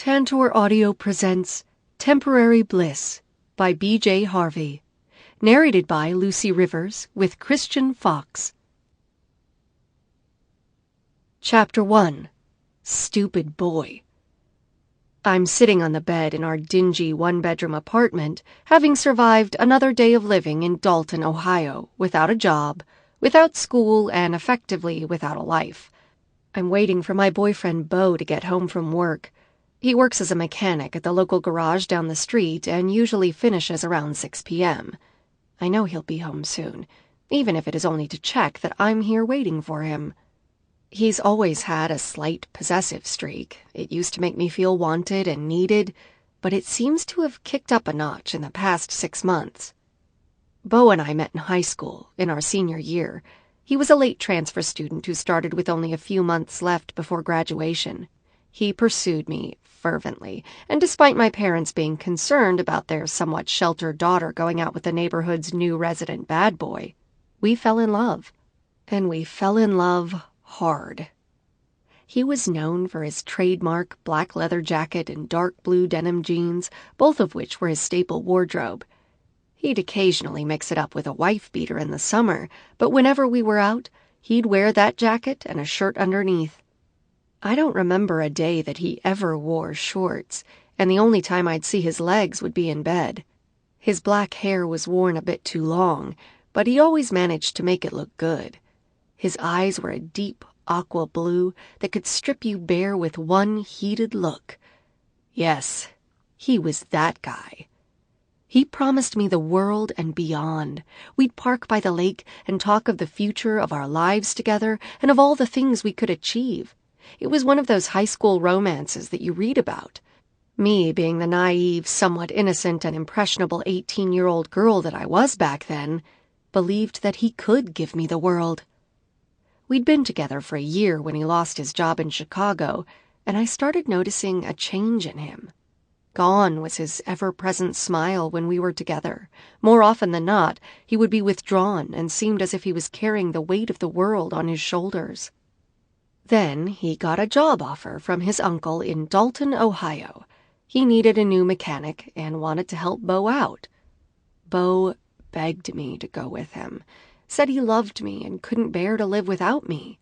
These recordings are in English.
Tantor Audio presents Temporary Bliss by B.J. Harvey. Narrated by Lucy Rivers with Christian Fox. Chapter 1. Stupid Boy. I'm sitting on the bed in our dingy one-bedroom apartment, having survived another day of living in Dalton, Ohio, without a job, without school, and effectively without a life. I'm waiting for my boyfriend Beau to get home from work. He works as a mechanic at the local garage down the street and usually finishes around 6 p.m. I know he'll be home soon, even if it is only to check that I'm here waiting for him. He's always had a slight possessive streak. It used to make me feel wanted and needed, but it seems to have kicked up a notch in the past 6 months. Beau and I met in high school, in our senior year. He was a late transfer student who started with only a few months left before graduation. He pursued me fervently, and despite my parents being concerned about their somewhat sheltered daughter going out with the neighborhood's new resident bad boy, we fell in love. And we fell in love hard. He was known for his trademark black leather jacket and dark blue denim jeans, both of which were his staple wardrobe. He'd occasionally mix it up with a wife-beater in the summer, but whenever we were out, he'd wear that jacket and a shirt underneath. I don't remember a day that he ever wore shorts, and the only time I'd see his legs would be in bed. His black hair was worn a bit too long, but he always managed to make it look good. His eyes were a deep aqua blue that could strip you bare with one heated look. Yes, he was that guy. He promised me the world and beyond. We'd park by the lake and talk of the future of our lives together and of all the things we could achieve. It was one of those high school romances that you read about. Me, being the naive, somewhat innocent and impressionable 18-year-old girl that I was back then, believed that he could give me the world. We'd been together for a year when he lost his job in Chicago, and I started noticing a change in him. Gone was his ever-present smile when we were together. More often than not, he would be withdrawn and seemed as if he was carrying the weight of the world on his shoulders. Then he got a job offer from his uncle in Dalton, Ohio. He needed a new mechanic and wanted to help Beau out. Beau begged me to go with him, said he loved me and couldn't bear to live without me.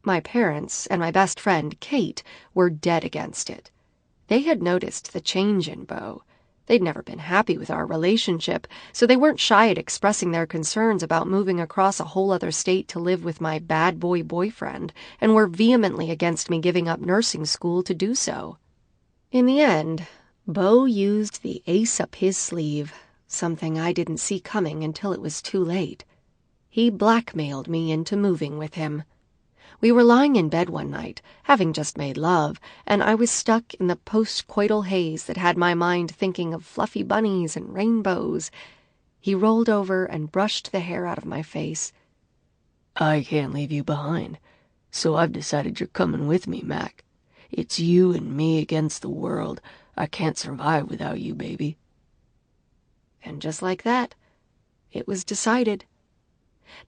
My parents and my best friend, Kate, were dead against it. They had noticed the change in Beau. They'd never been happy with our relationship, so they weren't shy at expressing their concerns about moving across a whole other state to live with my bad boy boyfriend, and were vehemently against me giving up nursing school to do so. In the end, Beau used the ace up his sleeve, something I didn't see coming until it was too late. He blackmailed me into moving with him. We were lying in bed one night, having just made love, and I was stuck in the post-coital haze that had my mind thinking of fluffy bunnies and rainbows. He rolled over and brushed the hair out of my face. "I can't leave you behind, so I've decided you're coming with me, Mac. It's you and me against the world. I can't survive without you, baby." And just like that, it was decided.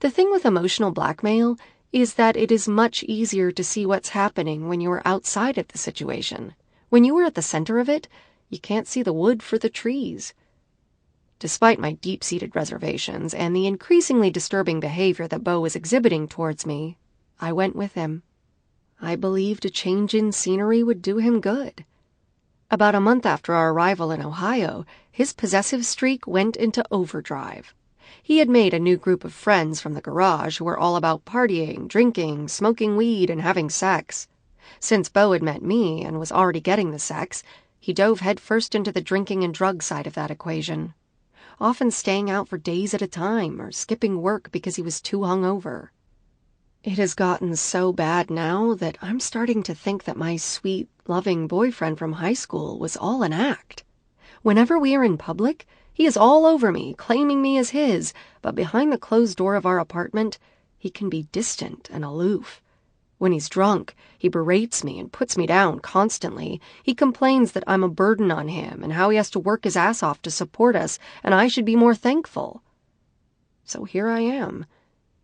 The thing with emotional blackmail is that it is much easier to see what's happening when you are outside of the situation. When you are at the center of it, you can't see the wood for the trees. Despite my deep-seated reservations and the increasingly disturbing behavior that Beau was exhibiting towards me, I went with him. I believed a change in scenery would do him good. About a month after our arrival in Ohio, his possessive streak went into overdrive. He had made a new group of friends from the garage who were all about partying, drinking, smoking weed, and having sex. Since Beau had met me and was already getting the sex, he dove headfirst into the drinking and drug side of that equation, often staying out for days at a time or skipping work because he was too hungover. It has gotten so bad now that I'm starting to think that my sweet, loving boyfriend from high school was all an act. Whenever we are in public, he is all over me, claiming me as his, but behind the closed door of our apartment, he can be distant and aloof. When he's drunk, he berates me and puts me down constantly. He complains that I'm a burden on him and how he has to work his ass off to support us, and I should be more thankful. So here I am,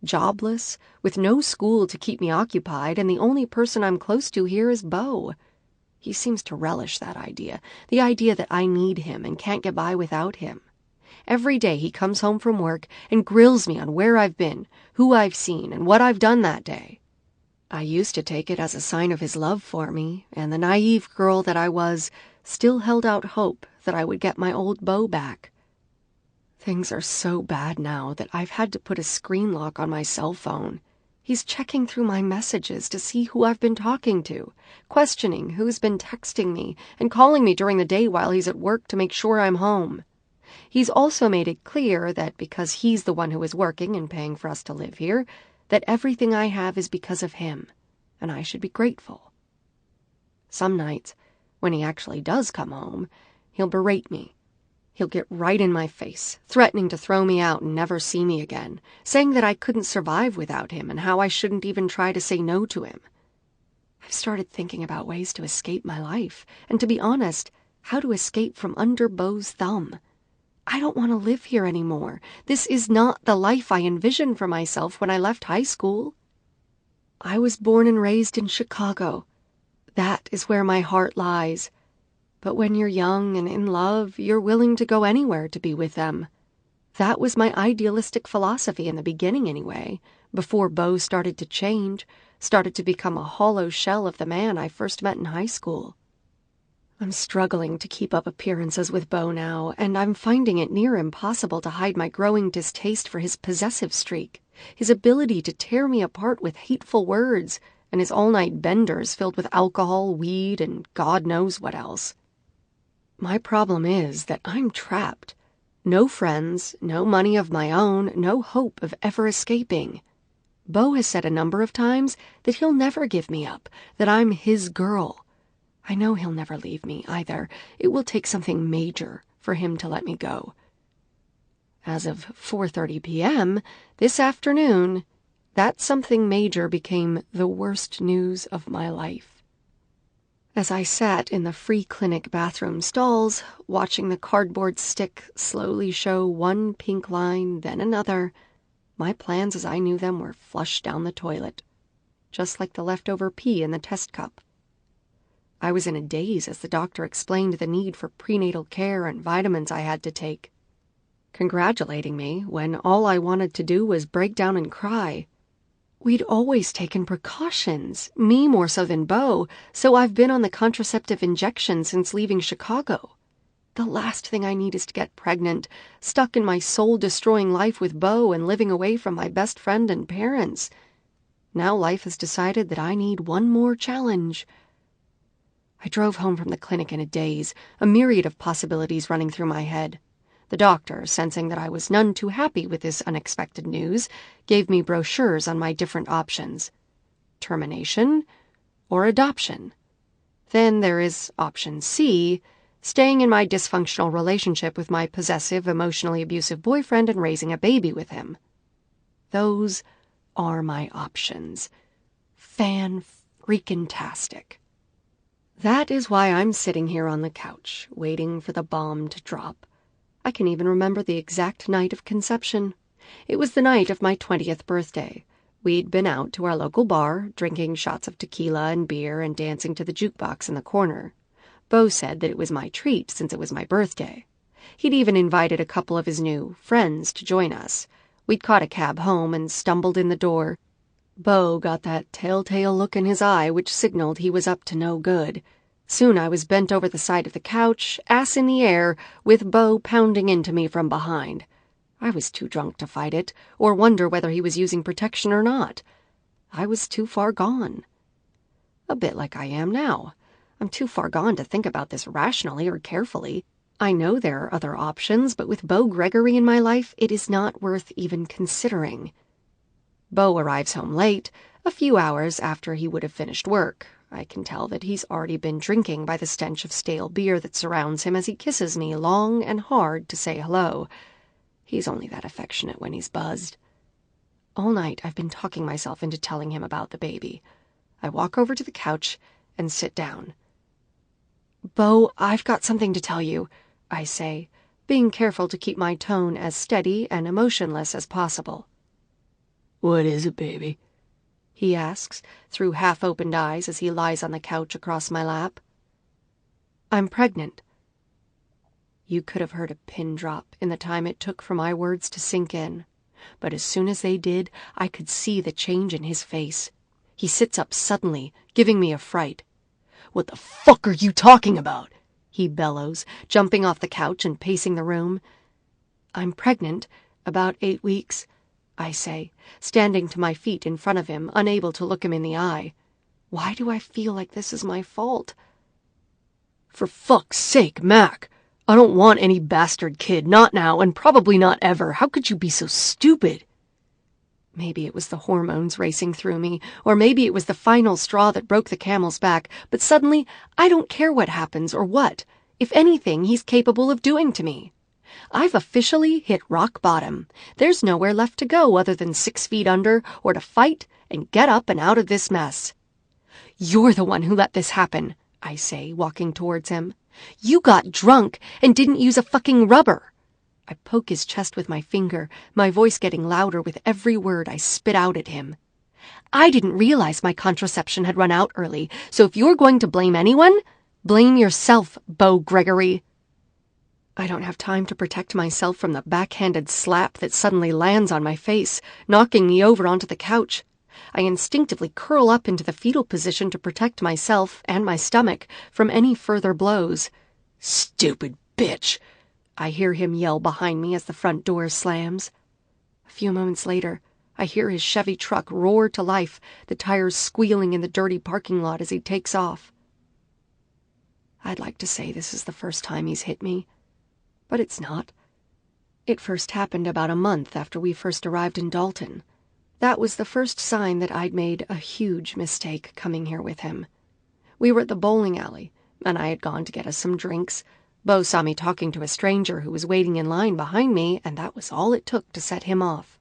jobless, with no school to keep me occupied, and the only person I'm close to here is Beau. He seems to relish that idea, the idea that I need him and can't get by without him. Every day he comes home from work and grills me on where I've been, who I've seen, and what I've done that day. I used to take it as a sign of his love for me, and the naive girl that I was still held out hope that I would get my old beau back. Things are so bad now that I've had to put a screen lock on my cell phone. He's checking through my messages to see who I've been talking to, questioning who's been texting me, and calling me during the day while he's at work to make sure I'm home. He's also made it clear that because he's the one who is working and paying for us to live here, that everything I have is because of him, and I should be grateful. Some nights, when he actually does come home, he'll berate me. He'll get right in my face, threatening to throw me out and never see me again, saying that I couldn't survive without him and how I shouldn't even try to say no to him. I've started thinking about ways to escape my life, and to be honest, how to escape from under Beau's thumb. I don't want to live here anymore. This is not the life I envisioned for myself when I left high school. I was born and raised in Chicago. That is where my heart lies. But when you're young and in love, you're willing to go anywhere to be with them. That was my idealistic philosophy in the beginning anyway, before Beau started to change, started to become a hollow shell of the man I first met in high school. I'm struggling to keep up appearances with Beau now, and I'm finding it near impossible to hide my growing distaste for his possessive streak, his ability to tear me apart with hateful words, and his all-night benders filled with alcohol, weed, and God knows what else. My problem is that I'm trapped. No friends, no money of my own, no hope of ever escaping. Beau has said a number of times that he'll never give me up, that I'm his girl. I know he'll never leave me either. It will take something major for him to let me go. As of 4:30 p.m. this afternoon, that something major became the worst news of my life. As I sat in the free clinic bathroom stalls, watching the cardboard stick slowly show one pink line, then another, my plans as I knew them were flushed down the toilet, just like the leftover pee in the test cup. I was in a daze as the doctor explained the need for prenatal care and vitamins I had to take, congratulating me when all I wanted to do was break down and cry. We'd always taken precautions, me more so than Beau, so I've been on the contraceptive injection since leaving Chicago. The last thing I need is to get pregnant, stuck in my soul-destroying life with Beau and living away from my best friend and parents. Now life has decided that I need one more challenge. I drove home from the clinic in a daze, a myriad of possibilities running through my head. The doctor, sensing that I was none too happy with this unexpected news, gave me brochures on my different options. Termination or adoption. Then there is option C, staying in my dysfunctional relationship with my possessive, emotionally abusive boyfriend and raising a baby with him. Those are my options. Fan-freaking-tastic. That is why I'm sitting here on the couch, waiting for the bomb to drop. I can even remember the exact night of conception. It was the night of my 20th birthday. We'd been out to our local bar, drinking shots of tequila and beer and dancing to the jukebox in the corner. Beau said that it was my treat since it was my birthday. He'd even invited a couple of his new friends to join us. We'd caught a cab home and stumbled in the door. Beau got that telltale look in his eye which signaled he was up to no good. Soon I was bent over the side of the couch, ass in the air, with Beau pounding into me from behind. I was too drunk to fight it, or wonder whether he was using protection or not. I was too far gone. A bit like I am now. I'm too far gone to think about this rationally or carefully. I know there are other options, but with Beau Gregory in my life, it is not worth even considering. Beau arrives home late, a few hours after he would have finished work. I can tell that he's already been drinking by the stench of stale beer that surrounds him as he kisses me long and hard to say hello. He's only that affectionate when he's buzzed. All night I've been talking myself into telling him about the baby. I walk over to the couch and sit down. "Beau, I've got something to tell you," I say, being careful to keep my tone as steady and emotionless as possible. "What is it, baby?" he asks, through half-opened eyes as he lies on the couch across my lap. I'm pregnant. You could have heard a pin drop in the time it took for my words to sink in. But as soon as they did, I could see the change in his face. He sits up suddenly, giving me a fright. "What the fuck are you talking about?" he bellows, jumping off the couch and pacing the room. I'm pregnant, about 8 weeks, I say, standing to my feet in front of him, unable to look him in the eye. Why do I feel like this is my fault? "For fuck's sake, Mac! I don't want any bastard kid, not now, and probably not ever. How could you be so stupid?" Maybe it was the hormones racing through me, or maybe it was the final straw that broke the camel's back, but suddenly I don't care what happens or what, if anything, he's capable of doing to me. I've officially hit rock bottom. There's nowhere left to go other than 6 feet under, or to fight and get up and out of this mess. You're the one who let this happen, I say, walking towards him. You got drunk and didn't use a fucking rubber. I poke his chest with my finger, my voice getting louder with every word I spit out at him. I didn't realize my contraception had run out early, so if you're going to blame anyone, blame yourself, Beau Gregory. I don't have time to protect myself from the backhanded slap that suddenly lands on my face, knocking me over onto the couch. I instinctively curl up into the fetal position to protect myself and my stomach from any further blows. "Stupid bitch!" I hear him yell behind me as the front door slams. A few moments later, I hear his Chevy truck roar to life, the tires squealing in the dirty parking lot as he takes off. I'd like to say this is the first time he's hit me, but it's not. It first happened about a month after we first arrived in Dalton. That was the first sign that I'd made a huge mistake coming here with him. We were at the bowling alley, and I had gone to get us some drinks. Beau saw me talking to a stranger who was waiting in line behind me, and that was all it took to set him off.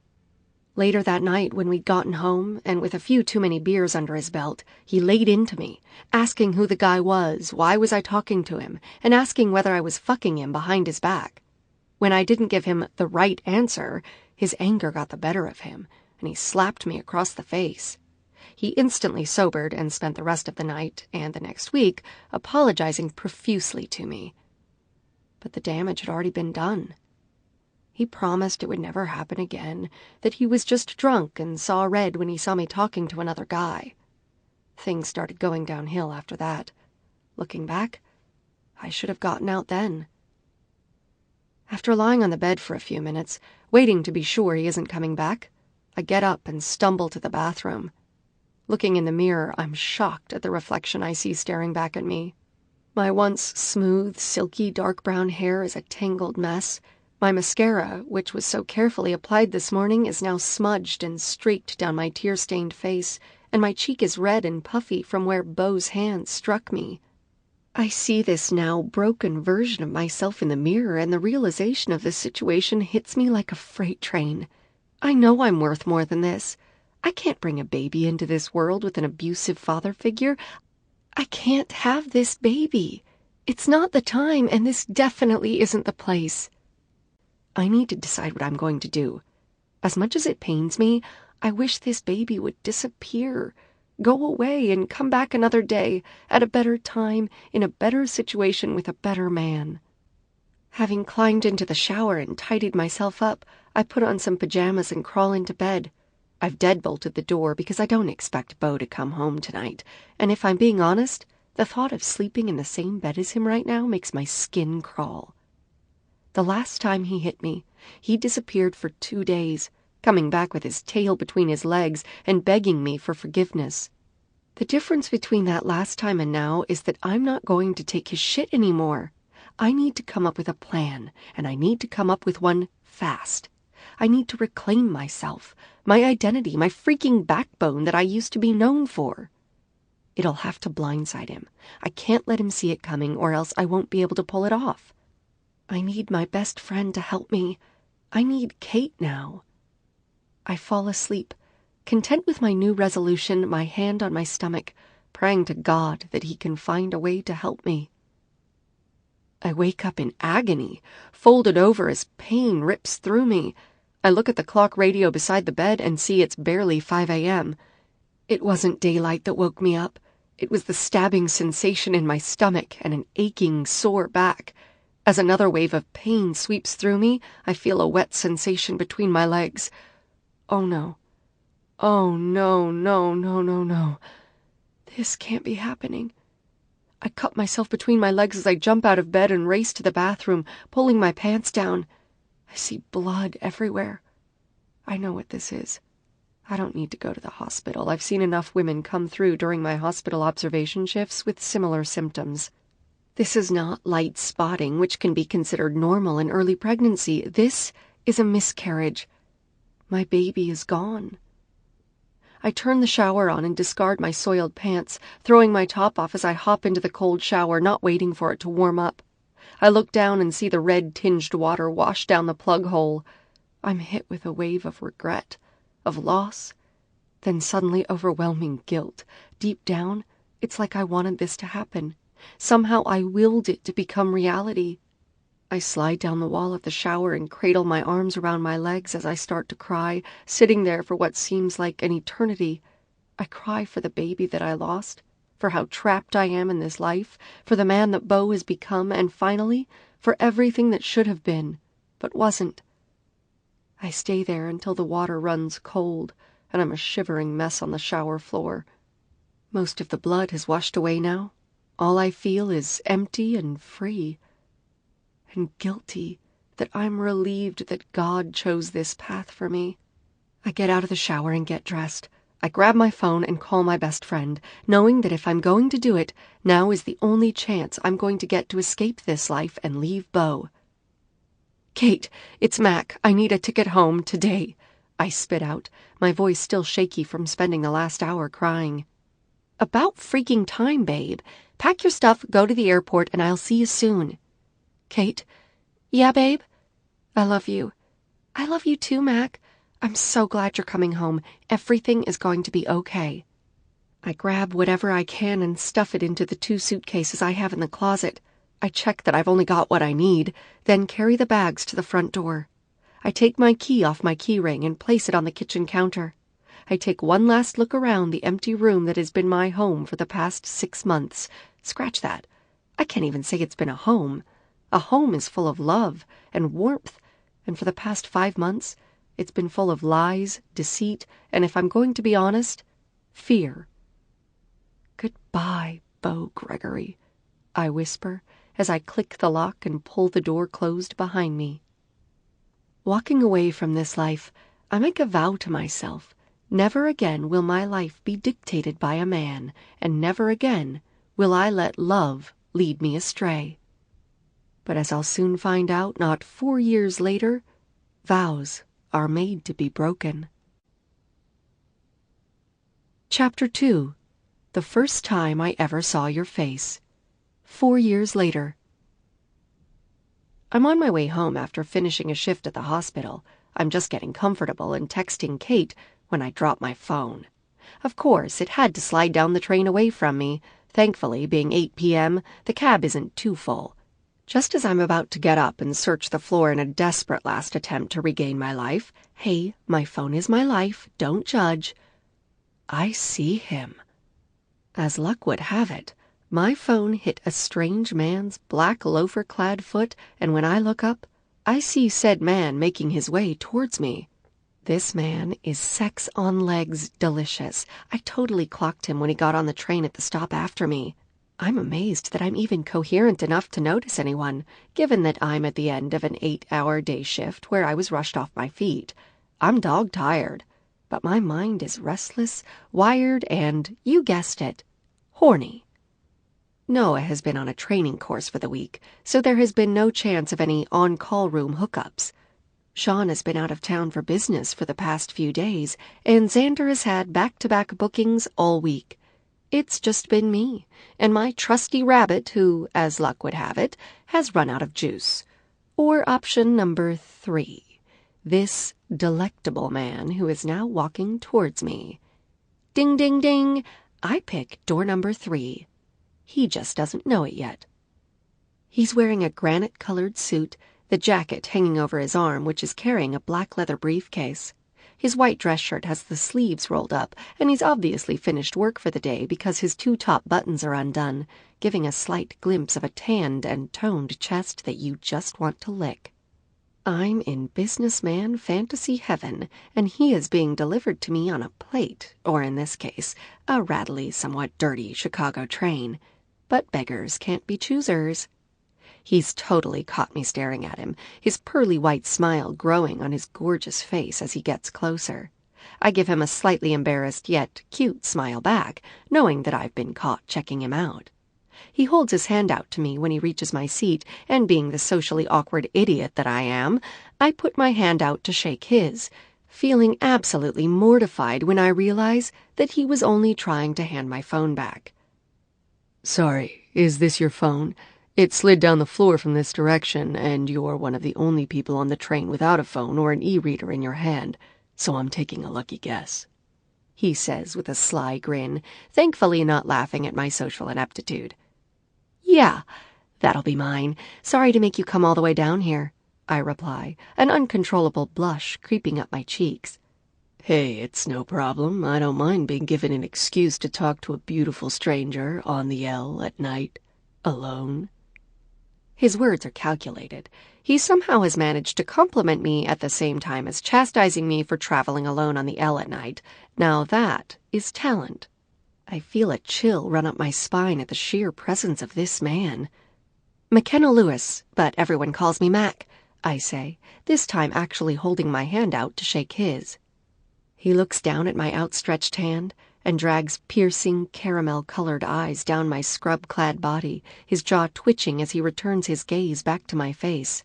Later that night, when we'd gotten home, and with a few too many beers under his belt, he laid into me, asking who the guy was, why was I talking to him, and asking whether I was fucking him behind his back. When I didn't give him the right answer, his anger got the better of him, and he slapped me across the face. He instantly sobered and spent the rest of the night and the next week apologizing profusely to me. But the damage had already been done. He promised it would never happen again, that he was just drunk and saw red when he saw me talking to another guy. Things started going downhill after that. Looking back, I should have gotten out then. After lying on the bed for a few minutes, waiting to be sure he isn't coming back, I get up and stumble to the bathroom. Looking in the mirror, I'm shocked at the reflection I see staring back at me. My once smooth, silky, dark brown hair is a tangled mess. My mascara, which was so carefully applied this morning, is now smudged and streaked down my tear-stained face, and my cheek is red and puffy from where Beau's hand struck me. I see this now broken version of myself in the mirror, and the realization of this situation hits me like a freight train. I know I'm worth more than this. I can't bring a baby into this world with an abusive father figure. I can't have this baby. It's not the time, and this definitely isn't the place. I need to decide what I'm going to do. As much as it pains me, I wish this baby would disappear, go away and come back another day, at a better time, in a better situation with a better man. Having climbed into the shower and tidied myself up, I put on some pajamas and crawl into bed. I've deadbolted the door because I don't expect Beau to come home tonight, and if I'm being honest, the thought of sleeping in the same bed as him right now makes my skin crawl. The last time he hit me, he disappeared for 2 days, coming back with his tail between his legs and begging me for forgiveness. The difference between that last time and now is that I'm not going to take his shit anymore. I need to come up with a plan, and I need to come up with one fast. I need to reclaim myself, my identity, my freaking backbone that I used to be known for. It'll have to blindside him. I can't let him see it coming, or else I won't be able to pull it off. I need my best friend to help me. I need Kate now. I fall asleep, content with my new resolution, my hand on my stomach, praying to God that he can find a way to help me. I wake up in agony, folded over as pain rips through me. I look at the clock radio beside the bed and see it's barely 5 a.m. It wasn't daylight that woke me up. It was the stabbing sensation in my stomach and an aching, sore back. As another wave of pain sweeps through me, I feel a wet sensation between my legs. Oh no. Oh no, no, no, no, no. This can't be happening. I cut myself between my legs as I jump out of bed and race to the bathroom, pulling my pants down. I see blood everywhere. I know what this is. I don't need to go to the hospital. I've seen enough women come through during my hospital observation shifts with similar symptoms. This is not light spotting, which can be considered normal in early pregnancy. This is a miscarriage. My baby is gone. I turn the shower on and discard my soiled pants, throwing my top off as I hop into the cold shower, not waiting for it to warm up. I look down and see the red-tinged water wash down the plug hole. I'm hit with a wave of regret, of loss, then suddenly overwhelming guilt. Deep down, it's like I wanted this to happen. Somehow I willed it to become reality. I slide down the wall of the shower and cradle my arms around my legs as I start to cry, sitting there for what seems like an eternity. I cry for the baby that I lost, for how trapped I am in this life, for the man that Beau has become, and finally, for everything that should have been, but wasn't. I stay there until the water runs cold, and I'm a shivering mess on the shower floor. Most of the blood has washed away now. All I feel is empty and free. And guilty that I'm relieved that God chose this path for me. I get out of the shower and get dressed. I grab my phone and call my best friend, knowing that if I'm going to do it, now is the only chance I'm going to get to escape this life and leave Beau. "Kate, it's Mac. I need a ticket home today," I spit out, my voice still shaky from spending the last hour crying. "About freaking time, babe. Pack your stuff, go to the airport, and I'll see you soon." "Kate? Yeah, babe? I love you. I love you too, Mac. I'm so glad you're coming home. Everything is going to be okay." I grab whatever I can and stuff it into the 2 suitcases I have in the closet. I check that I've only got what I need, then carry the bags to the front door. I take my key off my key ring and place it on the kitchen counter. I take one last look around the empty room that has been my home for the past 6 months. Scratch that. I can't even say it's been a home. A home is full of love and warmth, and for the past 5 months, it's been full of lies, deceit, and if I'm going to be honest, fear. "Goodbye, Beau Gregory," I whisper as I click the lock and pull the door closed behind me. Walking away from this life, I make a vow to myself. Never again will my life be dictated by a man, and never again will I let love lead me astray. But as I'll soon find out not 4 years later, vows are made to be broken. Chapter 2. The First Time I Ever Saw Your Face. 4 years later. I'm on my way home after finishing a shift at the hospital. I'm just getting comfortable and texting Kate when I drop my phone. Of course, it had to slide down the train away from me. Thankfully, being 8 p.m., the cab isn't too full. Just as I'm about to get up and search the floor in a desperate last attempt to regain my life, hey, my phone is my life, don't judge, I see him. As luck would have it, my phone hit a strange man's black loafer-clad foot, and when I look up, I see said man making his way towards me. This man is sex on legs delicious. I totally clocked him when he got on the train at the stop after me. I'm amazed that I'm even coherent enough to notice anyone, given that I'm at the end of an 8-hour day shift where I was rushed off my feet. I'm dog-tired, but my mind is restless, wired, and, you guessed it, horny. Noah has been on a training course for the week, so there has been no chance of any on-call room hookups. Sean has been out of town for business for the past few days, and Zander has had back-to-back bookings all week. It's just been me, and my trusty rabbit who, as luck would have it, has run out of juice. Or option number 3, this delectable man who is now walking towards me. Ding, ding, ding, I pick door number 3. He just doesn't know it yet. He's wearing a granite-colored suit, the jacket hanging over his arm, which is carrying a black leather briefcase. His white dress shirt has the sleeves rolled up, and he's obviously finished work for the day because his 2 top buttons are undone, giving a slight glimpse of a tanned and toned chest that you just want to lick. I'm in businessman fantasy heaven, and he is being delivered to me on a plate, or in this case, a rattly, somewhat dirty Chicago train. But beggars can't be choosers. He's totally caught me staring at him, his pearly white smile growing on his gorgeous face as he gets closer. I give him a slightly embarrassed yet cute smile back, knowing that I've been caught checking him out. He holds his hand out to me when he reaches my seat, and being the socially awkward idiot that I am, I put my hand out to shake his, feeling absolutely mortified when I realize that he was only trying to hand my phone back. Sorry, is this your phone? It slid down the floor from this direction, and you're one of the only people on the train without a phone or an e-reader in your hand, so I'm taking a lucky guess," he says with a sly grin, thankfully not laughing at my social ineptitude. "Yeah, that'll be mine. Sorry to make you come all the way down here," I reply, an uncontrollable blush creeping up my cheeks. "Hey, it's no problem. I don't mind being given an excuse to talk to a beautiful stranger on the L at night, alone." His words are calculated. He somehow has managed to compliment me at the same time as chastising me for traveling alone on the L at night. Now that is talent. I feel a chill run up my spine at the sheer presence of this man. "Makenna Lewis, but everyone calls me Mac," I say, this time actually holding my hand out to shake his. He looks down at my outstretched hand and drags piercing, caramel-colored eyes down my scrub-clad body, his jaw twitching as he returns his gaze back to my face.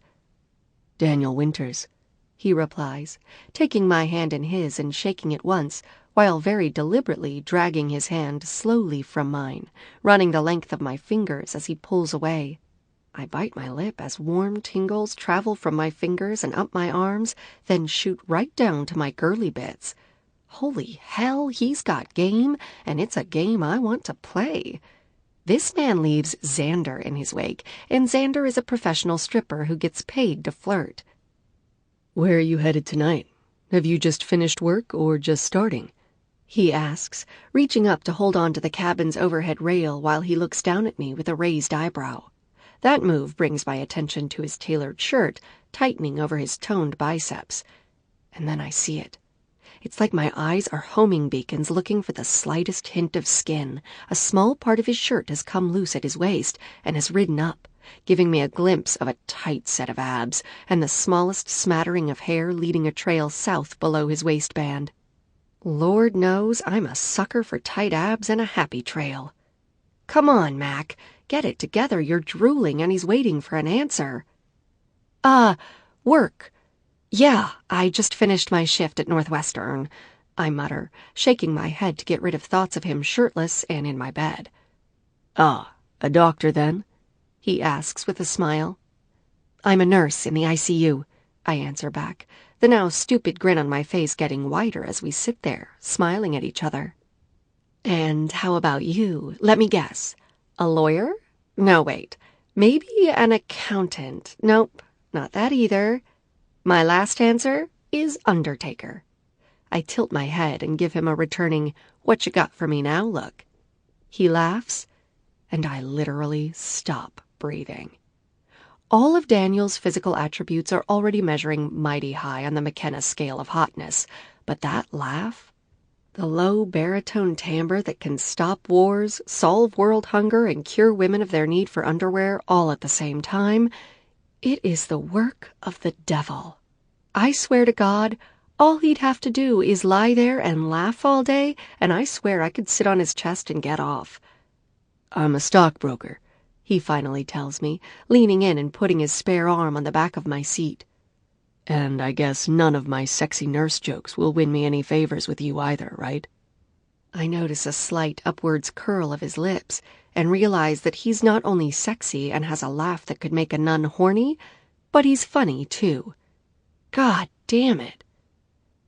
"Daniel Winters," he replies, taking my hand in his and shaking it once, while very deliberately dragging his hand slowly from mine, running the length of my fingers as he pulls away. I bite my lip as warm tingles travel from my fingers and up my arms, then shoot right down to my girly bits. Holy hell, he's got game, and it's a game I want to play. This man leaves Zander in his wake, and Zander is a professional stripper who gets paid to flirt. "Where are you headed tonight? Have you just finished work or just starting?" he asks, reaching up to hold on to the cabin's overhead rail while he looks down at me with a raised eyebrow. That move brings my attention to his tailored shirt, tightening over his toned biceps. And then I see it. It's like my eyes are homing beacons looking for the slightest hint of skin. A small part of his shirt has come loose at his waist and has ridden up, giving me a glimpse of a tight set of abs and the smallest smattering of hair leading a trail south below his waistband. Lord knows I'm a sucker for tight abs and a happy trail. "Come on, Mac. Get it together. You're drooling and he's waiting for an answer." Work. Yeah, I just finished my shift at Northwestern," I mutter, shaking my head to get rid of thoughts of him shirtless and in my bed. "Ah, a doctor then?" he asks with a smile. "I'm a nurse in the ICU," I answer back, the now stupid grin on my face getting wider as we sit there, smiling at each other. "And how about you? Let me guess. A lawyer? No, wait. Maybe an accountant. Nope, not that either. My last answer is undertaker." I tilt my head and give him a returning, "what you got for me now" look. He laughs, and I literally stop breathing. All of Daniel's physical attributes are already measuring mighty high on the Makenna scale of hotness, but that laugh, the low baritone timbre that can stop wars, solve world hunger, and cure women of their need for underwear all at the same time, it is the work of the devil. I swear to God, all he'd have to do is lie there and laugh all day, and I swear I could sit on his chest and get off. "I'm a stockbroker," he finally tells me, leaning in and putting his spare arm on the back of my seat. "And I guess none of my sexy nurse jokes will win me any favors with you either, right?" I notice a slight upwards curl of his lips and realize that he's not only sexy and has a laugh that could make a nun horny, but he's funny too. God damn it.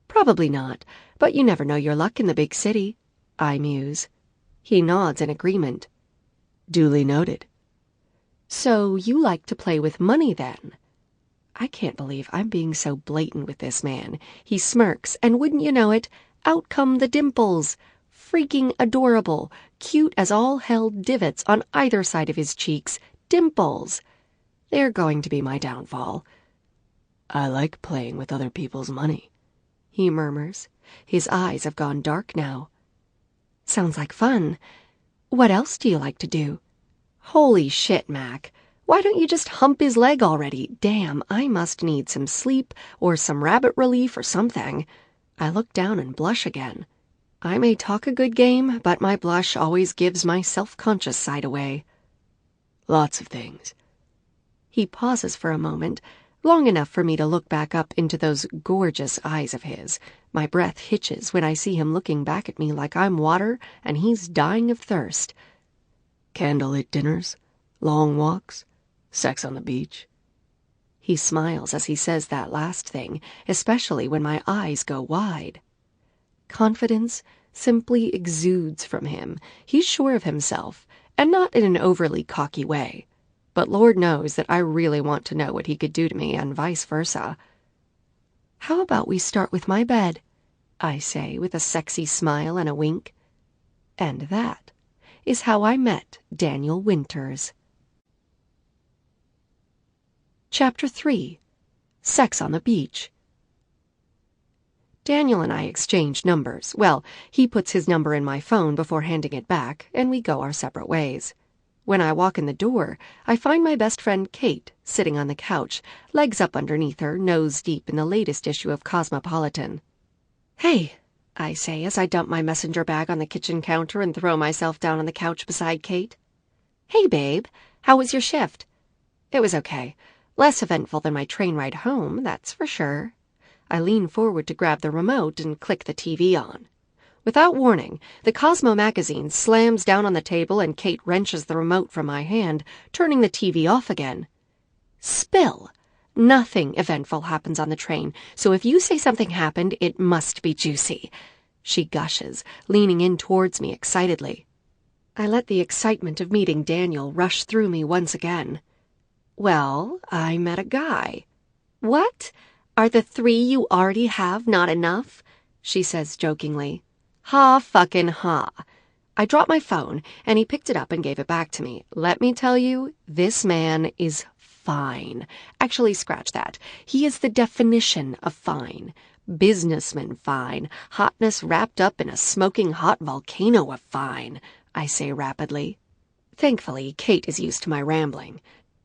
Probably not, but you never know your luck in the big city, I muse. He nods in agreement. "Duly noted." "So you like to play with money then?" I can't believe I'm being so blatant with this man. He smirks, and wouldn't you know it, out come the dimples. Freaking adorable, cute as all hell divots on either side of his cheeks. Dimples. They're going to be my downfall. I like playing with other people's money, he murmurs. His eyes have gone dark now. Sounds like fun. What else do you like to do? Holy shit, Mac. Why don't you just hump his leg already? Damn, I must need some sleep or some rabbit relief or something. I look down and blush again. I may talk a good game, but my blush always gives my self-conscious side away. Lots of things. He pauses for a moment, long enough for me to look back up into those gorgeous eyes of his. My breath hitches when I see him looking back at me like I'm water and he's dying of thirst. Candlelit dinners, long walks, sex on the beach. He smiles as he says that last thing, especially when my eyes go wide. Confidence simply exudes from him. He's sure of himself, and not in an overly cocky way. But Lord knows that I really want to know what he could do to me, and vice versa. How about we start with my bed? I say with a sexy smile and a wink. And that is how I met Daniel Winters. Chapter 3. Sex on the Beach. Daniel and I exchange numbers. Well, he puts his number in my phone before handing it back, and we go our separate ways. When I walk in the door, I find my best friend Kate sitting on the couch, legs up underneath her, nose deep in the latest issue of Cosmopolitan. Hey, I say as I dump my messenger bag on the kitchen counter and throw myself down on the couch beside Kate. Hey, babe, how was your shift? It was okay. Less eventful than my train ride home, that's for sure. I lean forward to grab the remote and click the TV on. Without warning, the Cosmo magazine slams down on the table and Kate wrenches the remote from my hand, turning the TV off again. Spill. Nothing eventful happens on the train, so if you say something happened, it must be juicy. She gushes, leaning in towards me excitedly. I let the excitement of meeting Daniel rush through me once again. Well, I met a guy. What? Are the 3 you already have not enough? She says jokingly. Ha fucking ha. I dropped my phone, and he picked it up and gave it back to me. Let me tell you, this man is fine. Actually, scratch that. He is the definition of fine. Businessman fine. Hotness wrapped up in a smoking hot volcano of fine, I say rapidly. Thankfully, Kate is used to my rambling.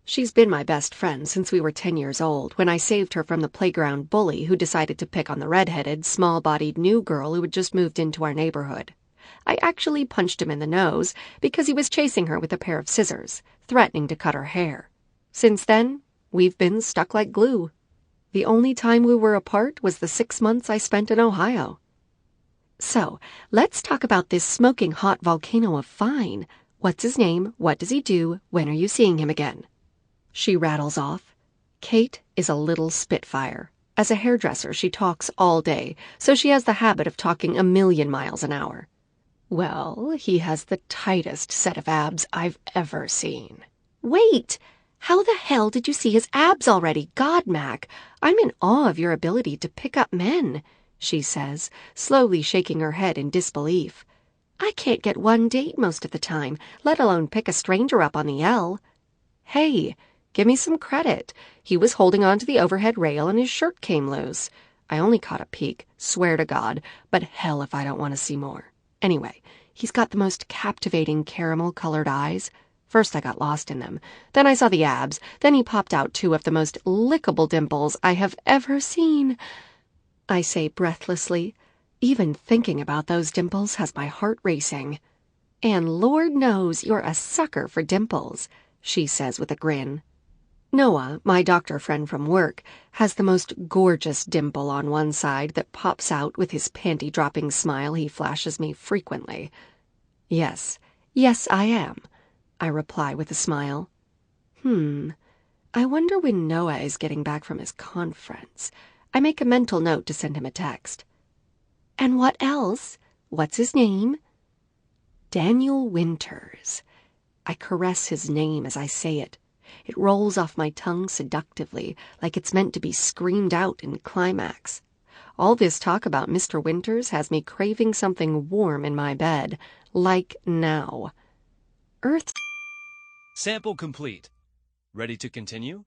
She's been my best friend since we were 10 years old, when I saved her from the playground bully who decided to pick on the red-headed, small-bodied new girl who had just moved into our neighborhood. I actually punched him in the nose because he was chasing her with a pair of scissors, threatening to cut her hair. Since then, we've been stuck like glue. The only time we were apart was the 6 months I spent in Ohio. So, let's talk about this smoking hot volcano of fine. What's his name? What does he do? When are you seeing him again? She rattles off. Kate is a little spitfire. As a hairdresser, she talks all day, so she has the habit of talking a million miles an hour. Well, he has the tightest set of abs I've ever seen. Wait! How the hell did you see his abs already? God, Mac, I'm in awe of your ability to pick up men, she says, slowly shaking her head in disbelief. I can't get one date most of the time, let alone pick a stranger up on the L. Hey, give me some credit. He was holding on to the overhead rail and his shirt came loose. I only caught a peek, swear to God, but hell if I don't want to see more. Anyway, he's got the most captivating caramel-colored eyes. First I got lost in them. Then I saw the abs. Then he popped out 2 of the most lickable dimples I have ever seen. I say breathlessly. Even thinking about those dimples has my heart racing. And Lord knows you're a sucker for dimples, she says with a grin. Noah, my doctor friend from work, has the most gorgeous dimple on one side that pops out with his panty-dropping smile he flashes me frequently. Yes, I am, I reply with a smile. I wonder when Noah is getting back from his conference. I make a mental note to send him a text. And what else? What's his name? Daniel Winters. I caress his name as I say it. It rolls off my tongue seductively, like it's meant to be screamed out in climax. All this talk about Mr. Winters has me craving something warm in my bed, like now. Earth. Sample complete. Ready to continue?